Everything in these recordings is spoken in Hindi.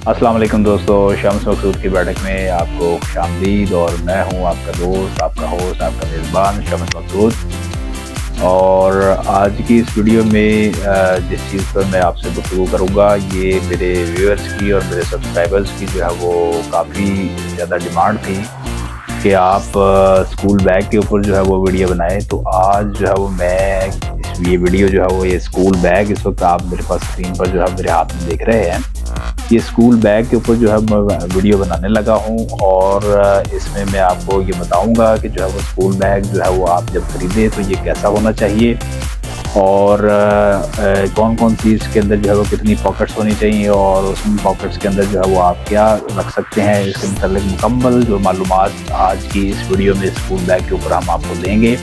अस्सलाम वालेकुम दोस्तों, शम्स मकसूद की बैठक में आपको खुशामदीद। और मैं हूं आपका दोस्त, आपका होस्ट, आपका मेज़बान शम्स मकसूद। और आज की इस वीडियो में जिस चीज़ पर मैं आपसे गुफ्तगू करूंगा, ये मेरे व्यूअर्स की और मेरे सब्सक्राइबर्स की जो है वो काफ़ी ज़्यादा डिमांड थी कि आप स्कूल बैग के ऊपर जो है वो वीडियो बनाएं। तो आज जो है वो ये वीडियो जो है वो ये स्कूल बैग इस वक्त आप मेरे पास स्क्रीन पर जो है मेरे हाथ में देख रहे हैं। ये स्कूल बैग के ऊपर जो है मैं वीडियो बनाने लगा हूँ और इसमें मैं आपको ये बताऊंगा कि जो है वो स्कूल बैग जो है वो आप जब खरीदें तो ये कैसा होना चाहिए और कौन कौन सी इसके अंदर जो है वो कितनी पॉकेट्स होनी चाहिए और उस पॉकेट्स के अंदर जो है वो आप क्या रख सकते हैं। इसके मतलब मुकम्मल जो मालूमात आज की इस वीडियो में स्कूल बैग के ऊपर हम आपको देंगे।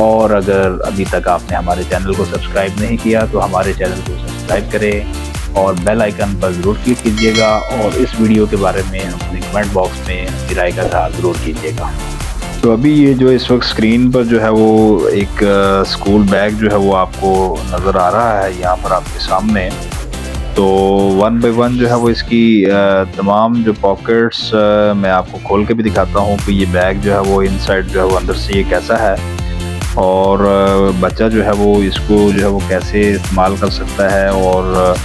और अगर अभी तक आपने हमारे चैनल को सब्सक्राइब नहीं किया तो हमारे चैनल को सब्सक्राइब करें और बेल आइकन पर ज़रूर क्लिक कीजिएगा और इस वीडियो के बारे में अपने कमेंट बॉक्स में अपनी राय का इज़हार ज़रूर कीजिएगा। तो अभी ये जो इस वक्त स्क्रीन पर जो है वो एक स्कूल बैग जो है वो आपको नज़र आ रहा है यहाँ पर आपके सामने। तो वन बाय वन जो है वो इसकी तमाम जो पॉकेट्स मैं आपको खोल के भी दिखाता हूँ कि ये बैग जो है वो इनसाइड जो है वो अंदर से ये कैसा है और बच्चा जो है वो इसको जो है वो कैसे इस्तेमाल कर सकता है और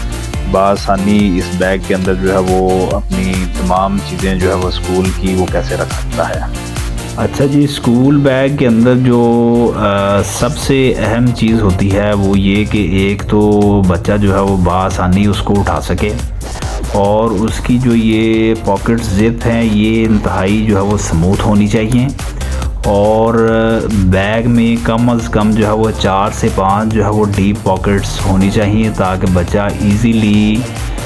बआसानी इस बैग के अंदर जो है वो अपनी तमाम चीज़ें जो है वो स्कूल की वो कैसे रख सकता है। अच्छा जी, स्कूल बैग के अंदर जो सबसे अहम चीज़ होती है वो ये कि एक तो बच्चा जो है वो बआसानी उसको उठा सके और उसकी जो ये पॉकेट ज़िप हैं ये इंतहाई जो है वो स्मूथ होनी चाहिए और बैग में कम से कम जो है वो 4 से 5 जो है वो डीप पॉकेट्स होनी चाहिए ताकि बच्चा इजीली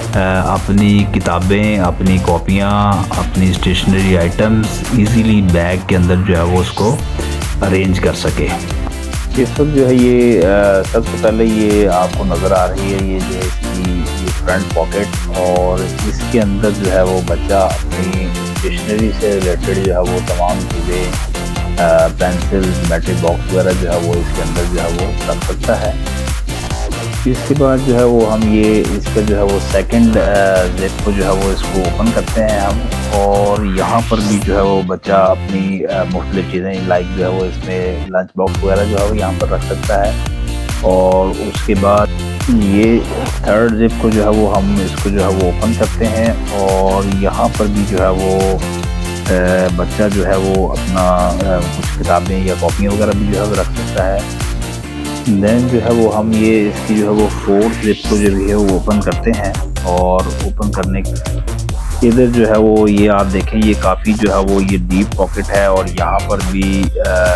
अपनी किताबें, अपनी कॉपियाँ, अपनी स्टेशनरी आइटम्स इजीली बैग के अंदर जो है वो उसको अरेंज कर सके। इस वक्त जो है ये सबसे पहले ये आपको नज़र आ रही है ये जो है इसकी ये फ्रंट पॉकेट और इसके अंदर जो है वो बच्चा अपनी स्टेशनरी से रिलेटेड जो है वो तमाम चीज़ें पेंसिल, ज्योमेट्री बॉक्स वगैरह जो है वो इसके अंदर जो है वो रख सकता है। इसके बाद जो है वो हम ये इसका जो है वो सेकंड ज़िप को जो है वो इसको ओपन करते हैं हम और यहाँ पर भी जो है वो बच्चा अपनी मुख्तलिफ चीज़ें लाइक जो है वो इसमें लंच बॉक्स वगैरह जो है वो यहाँ पर रख सकता है। और उसके बाद ये थर्ड ज़िप को जो है वो हम इसको जो है वो ओपन करते हैं और यहाँ पर भी जो है वो बच्चा जो है वो अपना कुछ किताबें या कॉपियाँ वगैरह भी जो है वो रख सकता है। देन जो है वो हम ये इसकी जो है वो फोर्थ ज़िप को जो भी है वो ओपन करते हैं और ओपन करने इधर जो है वो ये आप देखें ये काफ़ी जो है वो ये डीप पॉकेट है और यहाँ पर भी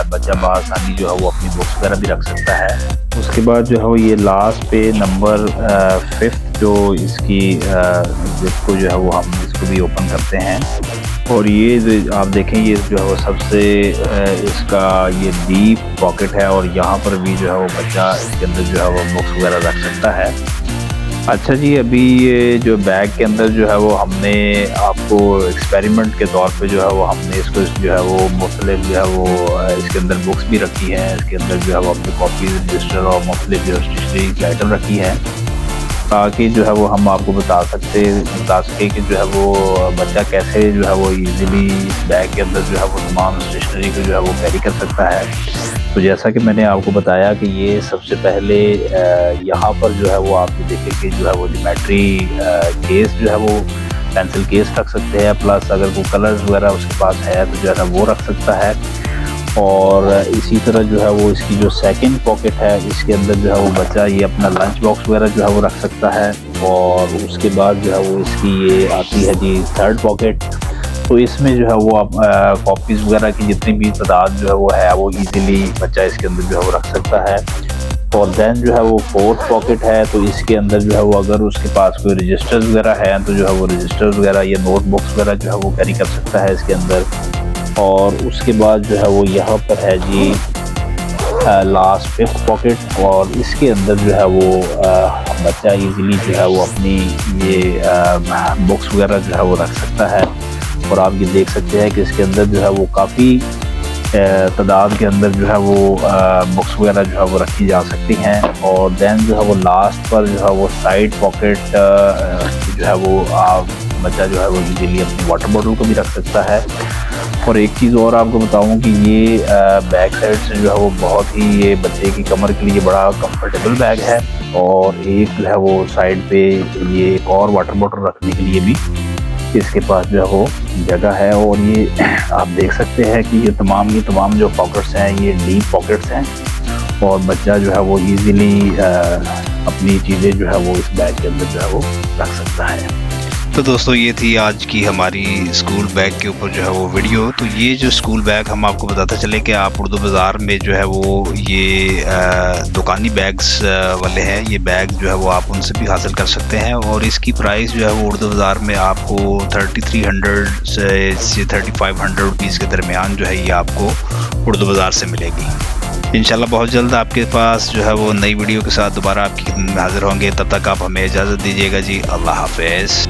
बच्चा बआसानी जो है वो अपनी बुक्स वगैरह भी रख सकता है। उसके बाद जो है वो ये लास्ट पे नंबर 5th जो इसकी ज़िप को जो है वो हम इसको भी ओपन करते हैं और ये आप देखें ये जो है वो सबसे इसका ये डीप पॉकेट है और यहाँ पर भी जो है वो बच्चा इसके अंदर जो है वो बुक्स वगैरह रख सकता है। अच्छा जी, अभी ये जो बैग के अंदर जो है वो हमने आपको एक्सपेरिमेंट के तौर पे जो है वो हमने इसको जो है वो मुख्तलिफ जो है वो इसके अंदर बुक्स भी रखी हैं, इसके अंदर जो है वो अपनी कॉपी रजिस्टर और मुख्तलिफ जो स्टेशनरी की आइटम रखी हैं ताकि जो है वो हम आपको बता सके कि जो है वो बच्चा कैसे जो है वो इजीली बैग के अंदर जो है वो तमाम स्टेशनरी को जो है वो कैरी कर सकता है। तो जैसा कि मैंने आपको बताया कि ये सबसे पहले यहाँ पर जो है वो आप देखें कि जो है वो ज्योमेट्री केस जो है वो पेंसिल केस रख सकते हैं, प्लस अगर कोई कलर्स वगैरह उसके पास है तो जो है ना वो रख सकता है। और इसी तरह जो है वो इसकी जो सेकंड पॉकेट है इसके अंदर जो है वो बच्चा ये अपना लंच बॉक्स वगैरह जो है वो रख सकता है। और उसके बाद जो है वो इसकी ये आती है जी थर्ड पॉकेट, तो इसमें जो है वो आप कॉपीज़ वगैरह की जितनी भी तादाद जो है वो इजीली बच्चा इसके अंदर जो है वो रख सकता है। और देन जो है वो फोर्थ पॉकेट है तो इसके अंदर जो है वो अगर उसके पास कोई रजिस्टर्स वगैरह हैं तो जो है वो रजिस्टर्स वगैरह या नोटबुक्स वगैरह जो है वो कैरी कर सकता है इसके अंदर। और उसके बाद जो है वो यहाँ पर है जी लास्ट 5th पॉकेट और इसके अंदर जो है वो बच्चा इजीली जो है वो अपनी ये बुक्स वगैरह जो है वो रख सकता है। और आप ये देख सकते हैं कि इसके अंदर जो है वो काफ़ी तादाद के अंदर जो है वो बुक्स वगैरह जो है वो रखी जा सकती हैं। और देन जो है वो लास्ट पर जो है वो साइड पॉकेट जो है वो बच्चा जो है वो इजीली अपनी वाटर बॉटल को भी रख सकता है। और एक चीज़ और आपको बताऊं कि ये बैक साइड से जो है वो बहुत ही ये बच्चे की कमर के लिए बड़ा कंफर्टेबल बैग है। और एक जो है वो साइड पे ये एक और वाटर बॉटल रखने के लिए भी इसके पास जो है वो जगह है। और ये आप देख सकते हैं कि ये तमाम जो पॉकेट्स हैं ये डीप पॉकेट्स हैं और बच्चा जो है वो इजीली अपनी चीज़ें जो है वो इस बैग के अंदर जो है वो रख सकता है। तो दोस्तों ये थी आज की हमारी स्कूल बैग के ऊपर जो है वो वीडियो। तो ये जो स्कूल बैग हम आपको बताते चले कि आप उर्दू बाज़ार में जो है वो ये दुकानी बैग्स वाले हैं, ये बैग जो है वो आप उनसे भी हासिल कर सकते हैं। और इसकी प्राइस जो है वो उर्दू बाज़ार में आपको 3300 से 3500 रुपीज़ के दरमियान जो है ये आपको उर्दू बाज़ार से मिलेगी। इंशाल्लाह बहुत जल्द आपके पास जो है वो नई वीडियो के साथ दोबारा आपकी खिदमत में हाजिर होंगे। तब तक आप हमें इजाज़त दीजिएगा जी। अल्लाह हाफ़िज़।